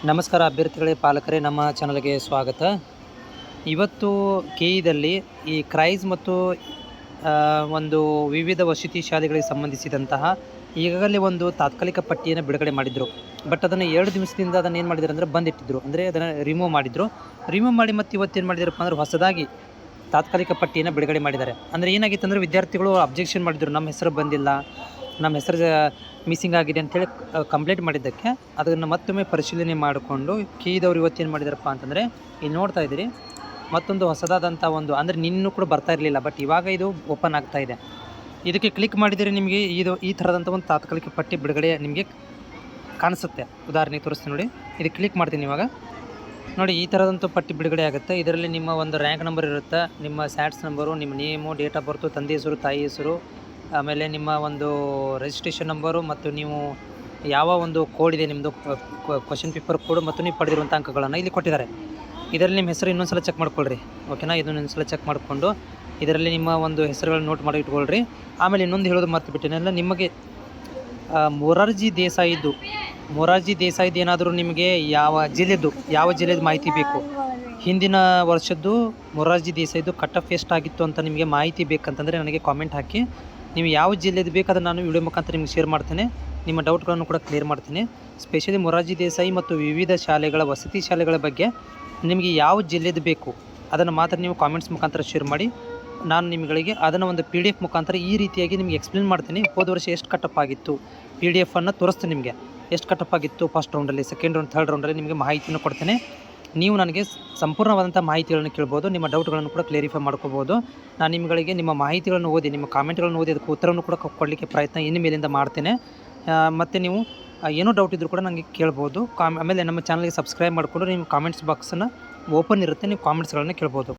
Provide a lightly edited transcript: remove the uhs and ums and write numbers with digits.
ನಮಸ್ಕಾರ ಅಭ್ಯರ್ಥಿಗಳೇ, ಪಾಲಕರೇ, ನಮ್ಮ ಚಾನಲ್ಗೆ ಸ್ವಾಗತ. ಇವತ್ತು ಕೆಇದಲ್ಲಿ ಈ ಕ್ರೈಸ್ ಮತ್ತು ಒಂದು ವಿವಿಧ ವಸತಿ ಶಾಲೆಗಳಿಗೆ ಸಂಬಂಧಿಸಿದಂತಹ ಈಗಾಗಲೇ ಒಂದು ತಾತ್ಕಾಲಿಕ ಪಟ್ಟಿಯನ್ನು ಬಿಡುಗಡೆ ಮಾಡಿದರು. ಬಟ್ ಅದನ್ನು 2 ದಿವಸದಿಂದ ಅದನ್ನು ಏನು ಮಾಡಿದ್ರು ಅಂದರೆ ಬಂದಿಟ್ಟಿದ್ರು, ಅಂದರೆ ಅದನ್ನು ರಿಮೂವ್ ಮಾಡಿ ಮತ್ತು ಇವತ್ತೇನು ಮಾಡಿದಾರಪ್ಪ ಅಂದ್ರೆ ಹೊಸದಾಗಿ ತಾತ್ಕಾಲಿಕ ಪಟ್ಟಿಯನ್ನು ಬಿಡುಗಡೆ ಮಾಡಿದ್ದಾರೆ. ಅಂದರೆ ಏನಾಗಿತ್ತು ಅಂದರೆ ವಿದ್ಯಾರ್ಥಿಗಳು ಅಬ್ಜೆಕ್ಷನ್ ಮಾಡಿದರು, ನಮ್ಮ ಹೆಸರು ಬಂದಿಲ್ಲ, ನಮ್ಮ ಹೆಸರು ಮಿಸ್ಸಿಂಗ್ ಆಗಿದೆ ಅಂತೇಳಿ ಕಂಪ್ಲೇಂಟ್ ಮಾಡಿದ್ದಕ್ಕೆ ಅದನ್ನು ಮತ್ತೊಮ್ಮೆ ಪರಿಶೀಲನೆ ಮಾಡಿಕೊಂಡು ಕೆಇದವ್ರು ಇವತ್ತೇನು ಮಾಡಿದಾರಪ್ಪ ಅಂತಂದರೆ, ಇಲ್ಲಿ ನೋಡ್ತಾ ಇದ್ದೀರಿ ಮತ್ತೊಂದು ಹೊಸದಾದಂಥ ಒಂದು, ಅಂದರೆ ನಿನ್ನೂ ಕೂಡ ಬರ್ತಾ ಇರಲಿಲ್ಲ, ಬಟ್ ಇವಾಗ ಇದು ಓಪನ್ ಆಗ್ತಾ ಇದೆ. ಇದಕ್ಕೆ ಕ್ಲಿಕ್ ಮಾಡಿದರೆ ನಿಮಗೆ ಈ ಥರದಂಥ ಒಂದು ತಾತ್ಕಾಲಿಕ ಪಟ್ಟಿ ಬಿಡುಗಡೆ ನಿಮಗೆ ಕಾಣಿಸುತ್ತೆ. ಉದಾಹರಣೆಗೆ ತೋರಿಸ್ತೀನಿ ನೋಡಿ, ಇದಕ್ಕೆ ಕ್ಲಿಕ್ ಮಾಡ್ತೀನಿ ಇವಾಗ ನೋಡಿ. ಈ ಥರದಂಥ ಪಟ್ಟಿ ಬಿಡುಗಡೆ ಆಗುತ್ತೆ. ಇದರಲ್ಲಿ ನಿಮ್ಮ ಒಂದು ರ್ಯಾಂಕ್ ನಂಬರ್ ಇರುತ್ತೆ, ನಿಮ್ಮ ಸ್ಯಾಟ್ಸ್ ನಂಬರು, ನಿಮ್ಮ ನೇಮು, ಡೇಟ್ ಆಫ್ ಬರ್ತು, ತಂದೆ ಹೆಸರು, ತಾಯಿ ಹೆಸರು, ಆಮೇಲೆ ನಿಮ್ಮ ಒಂದು ರಿಜಿಸ್ಟ್ರೇಷನ್ ನಂಬರು ಮತ್ತು ನೀವು ಯಾವ ಒಂದು ಕೋಡ್ ಇದೆ ನಿಮ್ಮದು ಕ್ವಶನ್ ಪೇಪರ್ ಕೋಡ್ ಮತ್ತು ನೀವು ಪಡೆದಿರುವಂಥ ಅಂಕಗಳನ್ನು ಇಲ್ಲಿ ಕೊಟ್ಟಿದ್ದಾರೆ. ಇದರಲ್ಲಿ ನಿಮ್ಮ ಹೆಸರು ಇನ್ನೊಂದು ಸಲ ಚೆಕ್ ಮಾಡ್ಕೊಳ್ರಿ, ಓಕೆನಾ. ಇದನ್ನು ಸಲ ಚೆಕ್ ಮಾಡಿಕೊಂಡು ಇದರಲ್ಲಿ ನಿಮ್ಮ ಒಂದು ಹೆಸರುಗಳನ್ನ ನೋಟ್ ಮಾಡಿ ಇಟ್ಕೊಳ್ರಿ. ಆಮೇಲೆ ಇನ್ನೊಂದು ಹೇಳೋದು ಮರ್ತು ಬಿಟ್ಟಿನೆಲ್ಲ, ನಿಮಗೆ ಮೊರಾರ್ಜಿ ದೇಸಾಯಿದು ಏನಾದರೂ ನಿಮಗೆ ಯಾವ ಜಿಲ್ಲೆದು ಮಾಹಿತಿ ಬೇಕು, ಹಿಂದಿನ ವರ್ಷದ್ದು ಮೊರಾರ್ಜಿ ದೇಸಾಯಿದು ಕಟ್ ಆಫ್ ಎಷ್ಟಾಗಿತ್ತು ಅಂತ ನಿಮಗೆ ಮಾಹಿತಿ ಬೇಕಂತಂದರೆ ನನಗೆ ಕಾಮೆಂಟ್ ಹಾಕಿ. ನೀವು ಯಾವ ಜಿಲ್ಲೆದು ಬೇಕಾದ್ರೆ ನಾನು ವಿಡಿಯೋ ಮುಖಾಂತರ ನಿಮಗೆ ಶೇರ್ ಮಾಡ್ತೇನೆ, ನಿಮ್ಮ ಡೌಟ್ಗಳನ್ನು ಕೂಡ ಕ್ಲಿಯರ್ ಮಾಡ್ತೀನಿ. ಸ್ಪೆಷಲಿ ಮೊರಾರ್ಜಿ ದೇಸಾಯಿ ಮತ್ತು ವಿವಿಧ ಶಾಲೆಗಳ ವಸತಿ ಶಾಲೆಗಳ ಬಗ್ಗೆ ನಿಮಗೆ ಯಾವ ಜಿಲ್ಲೆದು ಬೇಕು ಅದನ್ನು ಮಾತ್ರ ನೀವು ಕಾಮೆಂಟ್ಸ್ ಮುಖಾಂತರ ಶೇರ್ ಮಾಡಿ. ನಾನು ನಿಮಗೆ ಅದನ್ನು ಒಂದು PDF ಮುಖಾಂತರ ಈ ರೀತಿಯಾಗಿ ನಿಮಗೆ ಎಕ್ಸ್ಪ್ಲೇನ್ ಮಾಡ್ತೀನಿ. ಹೋದ ವರ್ಷ ಎಷ್ಟು ಕಟ್ಟಪ್ ಆಗಿತ್ತು PDF ಅನ್ನು ತೋರಿಸ್ತೀನಿ ನಿಮಗೆ, ಎಷ್ಟು ಕಟ್ಟಪ್ ಆಗಿತ್ತು ಫಸ್ಟ್ ರೌಂಡಲ್ಲಿ, ಸೆಕೆಂಡ್ ರೌಂಡ್, ಥರ್ಡ್ ರೌಂಡಲ್ಲಿ ನಿಮಗೆ ಮಾಹಿತಿಯನ್ನು ಕೊಡ್ತೇನೆ. ನೀವು ನನಗೆ ಸಂಪೂರ್ಣವಾದಂಥ ಮಾಹಿತಿಗಳನ್ನು ಕೇಳ್ಬೋದು, ನಿಮ್ಮ ಡೌಟ್ಗಳನ್ನು ಕೂಡ ಕ್ಲಿಯರಿಫೈ ಮಾಡ್ಕೋಬೋದು. ನಾನು ನಿಮಗೆ ನಿಮ್ಮ ಮಾಹಿತಿಗಳನ್ನು ಓದಿ, ನಿಮ್ಮ ಕಾಮೆಂಟ್ಗಳನ್ನು ಓದಿ ಅದಕ್ಕೆ ಉತ್ತರವನ್ನು ಕೂಡ ಕೊಡಲಿಕ್ಕೆ ಪ್ರಯತ್ನ ಇನ್ನು ಮೇಲಿಂದ ಮಾಡ್ತೇನೆ. ಮತ್ತು ನೀವು ಏನೋ ಡೌಟ್ ಇದ್ದರೂ ಕೂಡ ನನಗೆ ಕೇಳ್ಬೋದು. ಆಮೇಲೆ ನಮ್ಮ ಚಾನಲ್ಗೆ ಸಬ್ಸ್ಕ್ರೈಬ್ ಮಾಡಿಕೊಂಡು ನಿಮ್ಮ ಕಾಮೆಂಟ್ಸ್ ಬಾಕ್ಸನ್ನು ಓಪನ್ ಇರುತ್ತೆ, ನೀವು ಕಾಮೆಂಟ್ಸ್ಗಳನ್ನು ಕೇಳ್ಬೋದು.